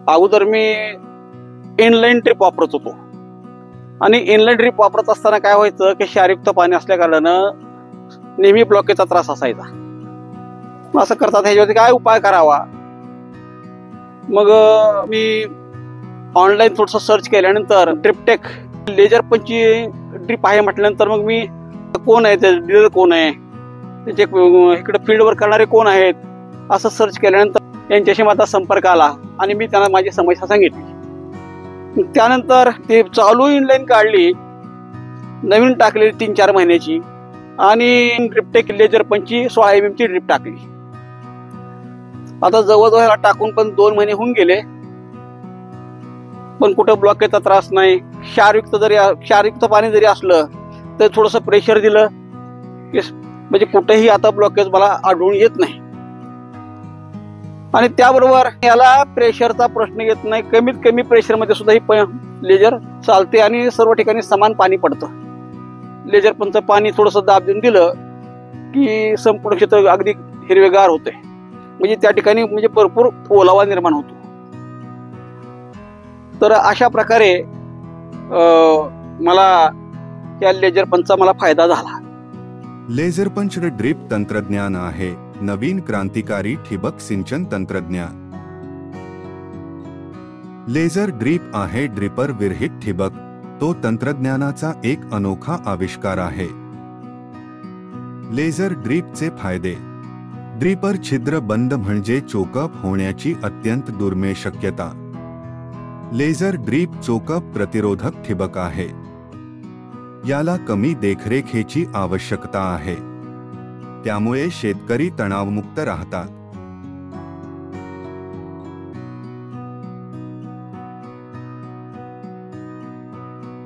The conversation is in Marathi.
अगोदर मी इनलाईन ड्रीप वापरत होतो आणि इनलाईन ड्रीप वापरत असताना काय व्हायचं की क्षारयुक्त पाणी असल्या कारणानं नेहमी ब्लॉकेजचा त्रास असायचा. असं करतात ह्याच्यावरती काय उपाय करावा. मग मी ऑनलाईन थोडंसं सर्च केल्यानंतर ड्रिपटेक लेजर पंची ड्रीप आहे म्हटल्यानंतर मग मी कोण आहे, त्याचे डीलर कोण आहे, त्याचे इकडे फील्डवर करणारे कोण आहेत असं सर्च केल्यानंतर यांच्याशी माझा संपर्क आला आणि मी त्यांना माझी समस्या सांगितली. त्यानंतर ते चालू इनलाईन काढली, नवीन टाकलेली 3-4 महिन्याची आणि ड्रिपटेक लेजर पंची 16 mm ची ड्रीप टाकली. आता जवळजवळ ह्याला टाकून पण 2 महिने होऊन गेले, पण कुठं ब्लॉकेजचा त्रास नाही. क्षारयुक्त पाणी जरी असलं तर थोडंसं प्रेशर दिलं की म्हणजे कुठेही आता ब्लॉकेज मला आढळून येत नाही. आणि त्याबरोबर याला प्रेशरचा प्रश्न येत नाही. कमीत कमी प्रेशरमध्ये सुद्धा ही लेजर चालते आणि सर्व ठिकाणी समान पाणी पडतं. लेजर पंच पाणी थोडंसं दाब देऊन दिलं की संपूर्ण क्षेत्र अगदी हिरवेगार होते. म्हणजे त्या ठिकाणी म्हणजे भरपूर ओलावा निर्माण होतो. तर अशा प्रकारे मला या लेजर पंचचा मला फायदा झाला. लेझर पंच ड्रीप तंत्रज्ञान आहे नवीन क्रांतिकारी ठिबक सिंचन तंत्रज्ञान. लेझर ड्रीप आहे ड्रिपर विरहित ठिबक. तो तंत्रज्ञानाचा एक अनोखा आविष्कार आहे. लेझर ड्रीपचे फायदे. ड्रिपर छिद्र बंद म्हणजे चोकअप होण्याची अत्यंत दुर्मिळ शक्यता. लेझर ड्रीप चोकअप प्रतिरोधक ठिबक आहे. याला कमी देखरेखीची आवश्यकता आहे, त्यामुळे शेतकरी तणावमुक्त राहतात.